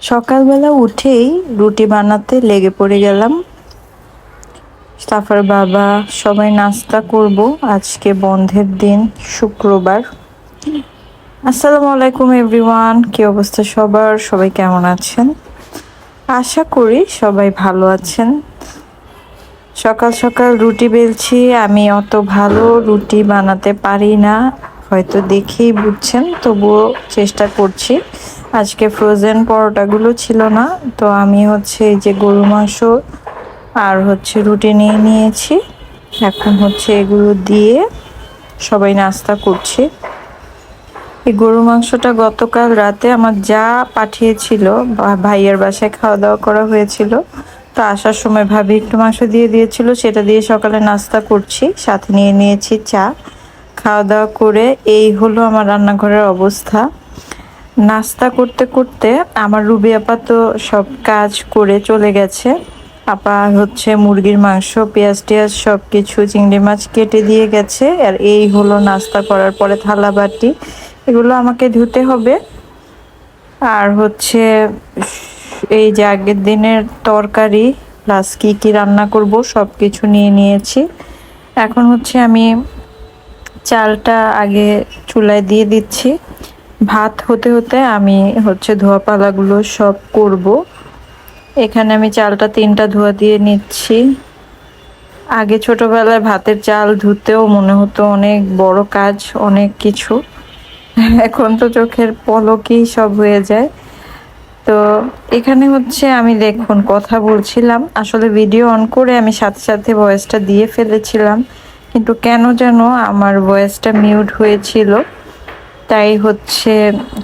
সকালবেলা উঠেই রুটি বানাতে লেগে পড়ে গেলাম। সাফার বাবা সবাই নাস্তা করব, আজকে বন্ধের দিন, শুক্রবার। আসসালামু আলাইকুম এভরিওয়ান, কি অবস্থা সবার? সবাই কেমন আছেন? আশা করি সবাই ভালো আছেন। সকাল সকাল রুটি বেলছি। আমি অত ভালো রুটি বানাতে পারি না, হয়তো দেখেই বুঝছেন, তবুও চেষ্টা করছি। আজকে ফ্রোজেন পরোটাগুলো ছিল না, তো আমি হচ্ছে এই যে গরু মাংস আর হচ্ছে রুটি নিয়ে নিয়েছি। এখন হচ্ছে এগুলো দিয়ে সবাই নাস্তা করছি। এই গরু মাংসটা গতকাল রাতে আমার যা পাঠিয়েছিল, ভাইয়ের বাসায় খাওয়া দাওয়া করা হয়েছিল, তো আসার সময় ভাবি একটু মাংস দিয়ে দিয়েছিল, সেটা দিয়ে সকালে নাস্তা করছি, সাথে নিয়ে নিয়েছি চা। খাওয়া দাওয়া করে এই হলো আমার রান্নাঘরের অবস্থা। নাস্তা করতে করতে আমার রুবি আপা তো সব কাজ করে চলে গেছে। আপা হচ্ছে মুরগির মাংস, পেঁয়াজ টিয়াজ সব কিছু, চিংড়ি মাছ কেটে দিয়ে গেছে। আর এই হলো নাস্তা করার পরে থালা বাটি, এগুলো আমাকে ধুতে হবে। আর হচ্ছে এই যে আগের দিনের তরকারি প্লাস কি কি রান্না করব সব কিছু নিয়ে নিয়েছি। এখন হচ্ছে আমি চালটা আগে চুলায় দিয়ে দিচ্ছি। ভাত হতে হতে আমি হচ্ছে ধোয়া পালাগুলো সব করব। এখানে আমি চালটা 3টা ধোয়া দিয়ে নিচ্ছি। আগে ছোটবেলায় ভাতের চাল ধুতেও মনে হতো অনেক বড় কাজ, অনেক কিছু। এখন তো চোখের পলকেই সব হয়ে যায়। তো এখানে হচ্ছে আমি দেখুন কথা বলছিলাম, আসলে ভিডিও অন করে আমি সাথে সাথে ভয়েসটা দিয়ে ফেলেছিলাম, কিন্তু কেন যেন আমার ভয়েসটা মিউট হয়েছিল, তাই হচ্ছে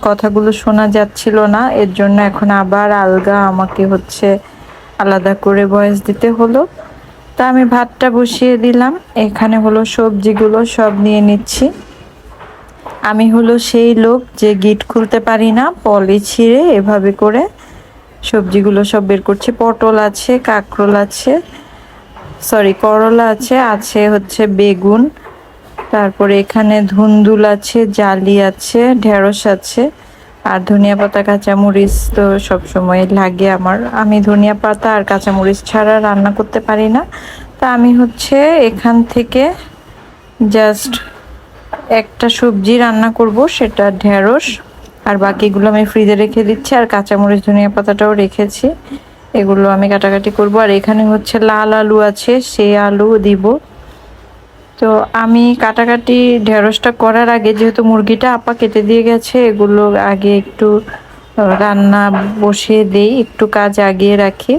কথাগুলো শোনা যাচ্ছিল না। এর জন্য এখন আবার আলগা আমাকে হচ্ছে আলাদা করে ভয়েস দিতে হলো। তা আমি ভাতটা বসিয়ে দিলাম। এখানে হলো সবজিগুলো সব নিয়ে নিচ্ছি। আমি হলো সেই লোক যে গিট খুলতে পারি না, পলি ছিঁড়ে এভাবে করে সবজিগুলো সব বের করছি। পটল আছে, কাঁকরোল আছে, সরি করলা আছে, আছে হচ্ছে বেগুন, তারপরে এখানে ধুন্দুল আছে, জালি আছে, ঢেঁড়স আছে, আর ধনিয়া পাতা কাঁচামরিচ তো সবসময় লাগে আমার। আমি ধনিয়া পাতা আর কাঁচামরিচ ছাড়া রান্না করতে পারি না। তা আমি হচ্ছে এখান থেকে জাস্ট একটা সবজি রান্না করব, সেটা ঢেঁড়স, আর বাকিগুলো আমি ফ্রিজে রেখে দিচ্ছি। আর কাঁচামরিচ ধনিয়া পাতাটাও রেখেছি, এগুলো আমি কাটাকাটি করব। আর এখানে হচ্ছে লাল আলু আছে, সেই আলু দিব। তো আমি কাটাকাটি ঢেঁড়সটা করার আগে, যেহেতু মুরগিটা আপা কেটে দিয়ে গেছে, এগুলো আগে একটু রান্না বসিয়ে দেই, একটু কাজ আগিয়ে রাখি।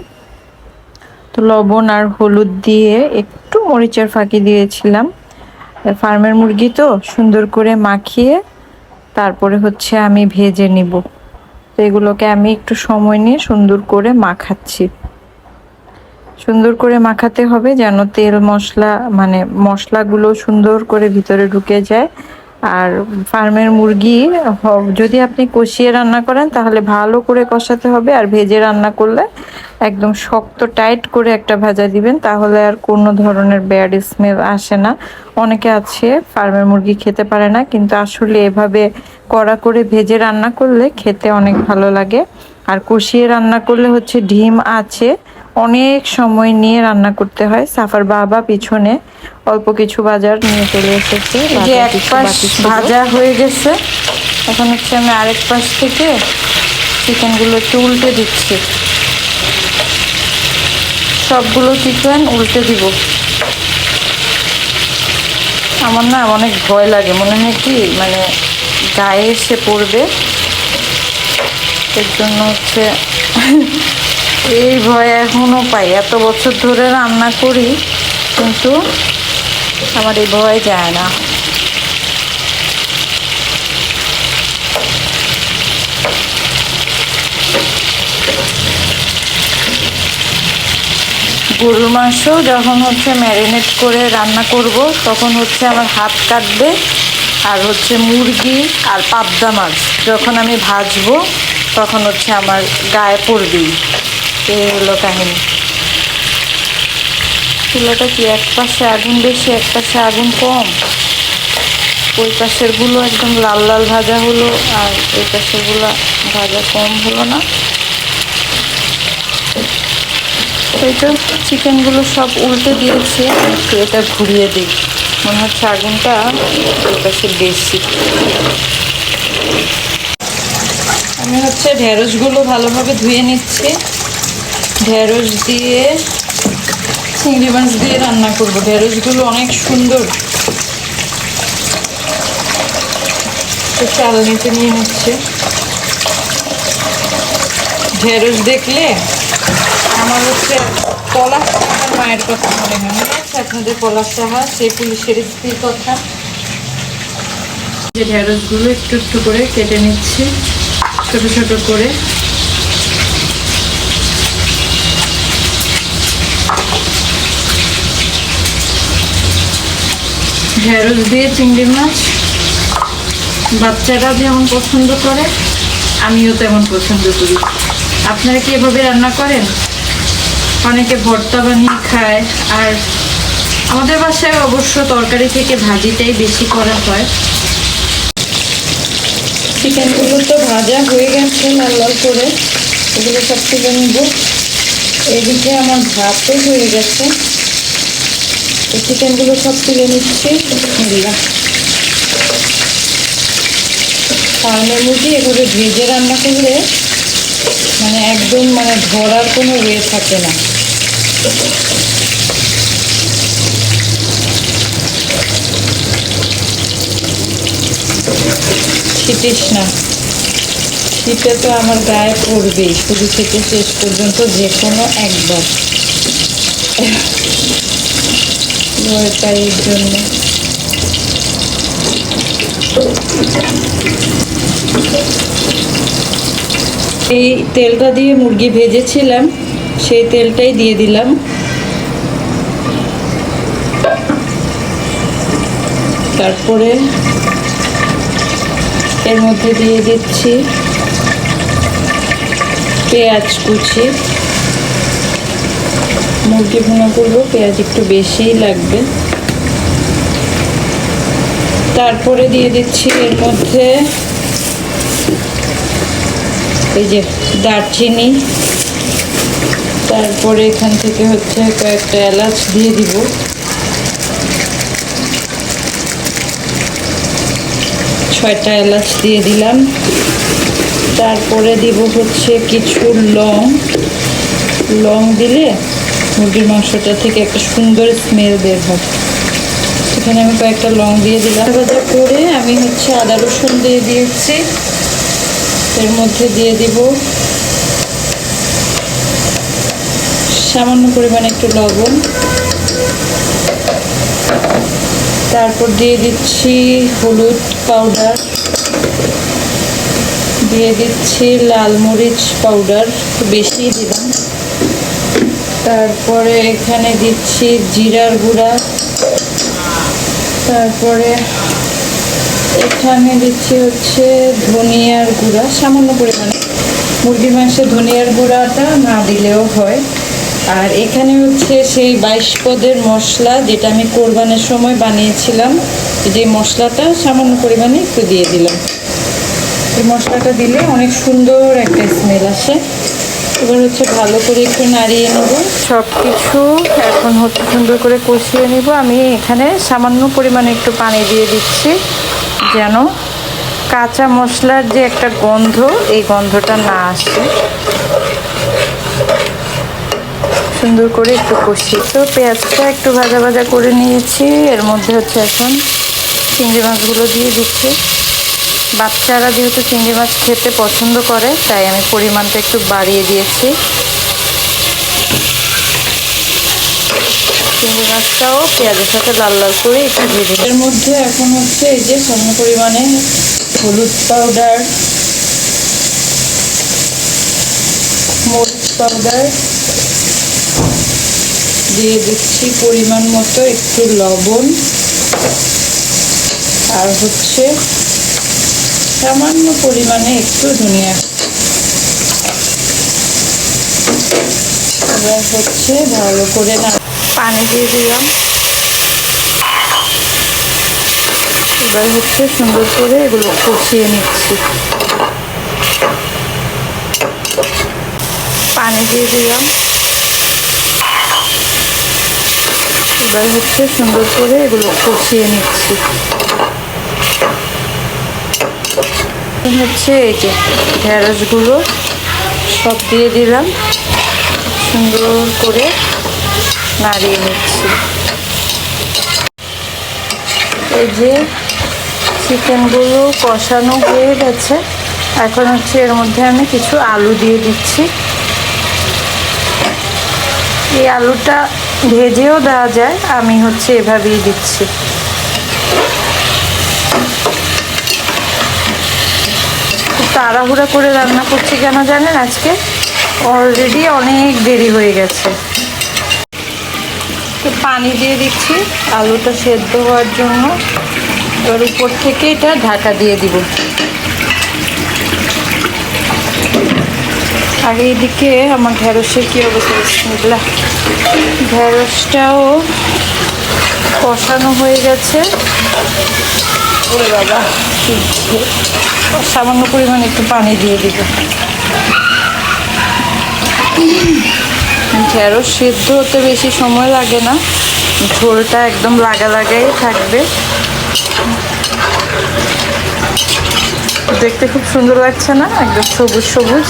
তো লবণ আর হলুদ দিয়ে একটু মরিচের ফাঁকি দিয়েছিলাম। ফার্মের মুরগি তো সুন্দর করে মাখিয়ে তারপরে হচ্ছে আমি ভেজে নিব। তো এগুলোকে আমি একটু সময় নিয়ে সুন্দর করে মাখাচ্ছি। সুন্দর করে মাখাতে হবে যেন তেল মশলা মানে মশলাগুলো সুন্দর করে ভিতরে ঢুকে যায়। আর ফার্মের মুরগি যদি আপনি কষিয়ে রান্না করেন তাহলে ভালো করে কষাতে হবে, আর ভেজে রান্না করলে একদম শক্ত টাইট করে একটা ভাজা দিবেন, তাহলে আর কোনো ধরনের ব্যাড স্মেল আসে না। অনেকে আছে ফার্মের মুরগি খেতে পারে না, কিন্তু আসলে এভাবে কড়া করে ভেজে রান্না করলে খেতে অনেক ভালো লাগে। আর কষিয়ে রান্না করলে হচ্ছে ডিম আছে, অনেক সময় নিয়ে রান্না করতে হয়। সাফার বাবা পিছনে অল্প কিছু বাজার নিয়ে চলে এসেছে। যে এক পাশ ভাজা হয়ে গেছে, এখন হচ্ছে আমি আরেক পাশ থেকে চিকেনগুলো একটু উল্টে দিচ্ছি। সবগুলো চিকেন উল্টে দিব। আমার না অনেক ভয় লাগে, মনে হয় কি মানে গায়ে এসে পড়বে, এর জন্য হচ্ছে এই ভয় এখনো পাই। এত বছর ধরে রান্না করি, কিন্তু আমার এই ভয় যায় না। গরুর মাংস যখন হচ্ছে ম্যারিনেট করে রান্না করব, তখন হচ্ছে আমার হাত কাটবে। আর হচ্ছে মুরগি আর পাবদা মাছ যখন আমি ভাজবো, তখন হচ্ছে আমার গায়ে পড়বেই। এই হলো কাহিনী। চুলাটা কি এক পাশে আগুন বেশি, এক পাশে আগুন কম? ওই পাশের গুলো একদম লাল লাল ভাজা হলো, আর এই পাশের গুলো ভাজা কম হলো না? এই তো চিকেনগুলো সব উল্টে দিয়েছি, একটু এটা ঘুরিয়ে দিই, মনে হচ্ছে আগুনটা ওর কাছে বেশি। আমি হচ্ছে ঢেঁড়সগুলো ভালোভাবে ধুয়ে নিচ্ছি। ঢেঁড়স দিয়ে চিংড়ি মাছ দিয়ে রান্না করবো। ঢেঁড়সগুলো অনেক সুন্দর। চাল নিতে নিয়ে নিচ্ছে। ঢেঁড়স দেখলে আমার হচ্ছে পলাশ সাহার মায়ের কথা মনে হয়। মনে আছে আপনাদের পলাশ সাহা, সেই পুলিশের স্ত্রীর কথা? যে ঢেঁড়সগুলো একটু একটু করে কেটে নিচ্ছি ছোট ছোট করে। ঢেঁড়স দিয়ে চিংড়ি মাছ বাচ্চারা যেমন পছন্দ করে, আমিও তেমন পছন্দ করি। আপনারা কি এভাবে রান্না করেন? অনেকে ভর্তা বানিয়ে খায়, আর আমাদের বাসায় অবশ্য তরকারি থেকে ভাজিটাই বেশি করা হয়। চিকেনগুলো তো ভাজা হয়ে গেছে লাল লাল করে, এগুলো সব তুলে নেব। এদিকে আমার ভাতও হয়ে গেছে, তো চিকেনগুলো সব তুলে নিচ্ছি। ফার্মের মুরগি এগুলো ভেজে রান্না করলে মানে একদম মানে ধরার কোনো ওয়ে থাকে না। ছিটিস না, শীতে তো আমার গায়ে পড়বেই শুরু থেকে শেষ পর্যন্ত, যে কোনো একবার ভয়টার জন্য। এই তেলটা দিয়ে মুরগি ভেজেছিলাম, সেই তেলটাই দিয়ে দিলাম। তারপরে এর মধ্যে দিয়ে দিচ্ছি পেঁয়াজ কুচি। মুরগি ভুনা করবো, পেঁয়াজ একটু বেশিই লাগবে। তারপরে দিয়ে দিচ্ছি এর মধ্যে এই যে দারচিনি, তারপরে এখান থেকে হচ্ছে কয়েকটা এলাচ দিয়ে দিব। ছয়টা এলাচ দিয়ে দিলাম। তারপরে দিব হচ্ছে কিছু লং দিলে মুরগির মাংসটা থেকে একটা সুন্দর স্মেল বের হয়। এখানে আমি কয়েকটা লং দিয়ে দিলাম। ভাজা করে আমি হচ্ছে আদা রসুন দিয়ে দিয়েছি। এর মধ্যে দিয়ে দিব সামান্য পরিমাণে একটু লবণ। তারপর দিয়ে দিচ্ছি হলুদ পাউডার, দিয়ে দিচ্ছি লাল মরিচ পাউডার, একটু বেশি দিলাম। তারপরে এখানে দিচ্ছি জিরার গুঁড়া। তারপরে এখানে দিচ্ছি হচ্ছে ধনিয়ার গুঁড়া সামান্য পরিমাণে। মুরগির মাংসে ধনিয়ার গুঁড়াটা না দিলেও হয়। আর এখানে হচ্ছে সেই 22 পদের মশলা, যেটা আমি কোরবানের সময় বানিয়েছিলাম, যে মশলাটা সামান্য পরিমাণে একটু দিয়ে দিলাম। এই মশলাটা দিলে অনেক সুন্দর একটা স্মেল আসে। এবার হচ্ছে ভালো করে একটু নাড়িয়ে নেব সব কিছু। এখন হচ্ছে সুন্দর করে কষিয়ে নেব। আমি এখানে সামান্য পরিমাণে একটু পানি দিয়ে দিচ্ছি, যেন কাঁচা মশলার যে একটা গন্ধ, এই গন্ধটা না আসে। সুন্দর করে একটু কষিয়ে, তো পেঁয়াজটা একটু ভাজা ভাজা করে নিয়েছি। এর মধ্যে হচ্ছে এখন চিংড়ি মাছগুলো দিয়ে দিচ্ছি। বাচ্চারা যেহেতু চিংড়ি মাছ খেতে পছন্দ করে, তাই আমি পরিমাণটা একটু বাড়িয়ে দিয়েছি। চিংড়ি মাছটাও পেঁয়াজের সাথে লাল লাল করে একটু ভেজে। এর মধ্যে এখন হচ্ছে এই যে সামান্য পরিমাণে হলুদ পাউডার, মরিচ পাউডার দিয়ে দিচ্ছি, পরিমাণ মতো একটু লবণ, আর হচ্ছে সামান্য পরিমাণে একটু ধনিয়া। এবার হচ্ছে ভালো করে পানি দিয়ে দিলাম। এবার হচ্ছে সুন্দর করে এগুলো কষিয়ে নিচ্ছি। পানি দিয়ে দিলাম। এবার হচ্ছে সুন্দর করে এগুলো কষিয়ে নিচ্ছি। হচ্ছে এই যে ঢেঁড়সগুলো সব দিয়ে দিলাম, সুন্দর করে নাড়িয়ে নিচ্ছি। এই যে চিকেনগুলো কষানো হয়ে গেছে, এখন হচ্ছে এর মধ্যে আমি কিছু আলু দিয়ে দিচ্ছি। এই আলুটা ভেজেও দেওয়া যায়, আমি হচ্ছে এভাবেই দিচ্ছি। তাড়াহুড়া করে রান্না করছি কেন জানেন, আজকে অলরেডি অনেক দেরি হয়ে গেছে। তো পানি দিয়ে দিচ্ছি আলুটা সেদ্ধ হওয়ার জন্য। এবার উপর থেকে এটা ঢাকা দিয়ে দিব। আর এইদিকে আমার ঢেঁড়সের কী অবস্থা, বিসমিল্লাহ। ঢেঁড়সটাও কষানো হয়ে গেছে। ওরে বাবা, সামান্য পরিমাণ একটু পানি দিয়ে দিব। ঢেঁড়স সিদ্ধ হতে বেশি সময় লাগে না, ঝোলটা একদম লাগাই থাকবে। দেখতে খুব সুন্দর লাগছে না, একদম সবুজ সবুজ।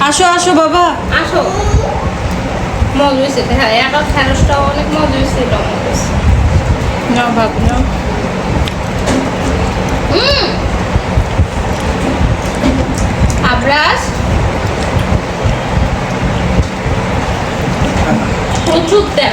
আসো আসো বাবা, আসো। মজা হয়েছে, হ্যাঁ, একা ঢেঁড়সটাও অনেক মজা হয়েছে, এটাও মজা হয়েছে। নাও ভাবি নাও। আবরাজ প্রচুর তেল।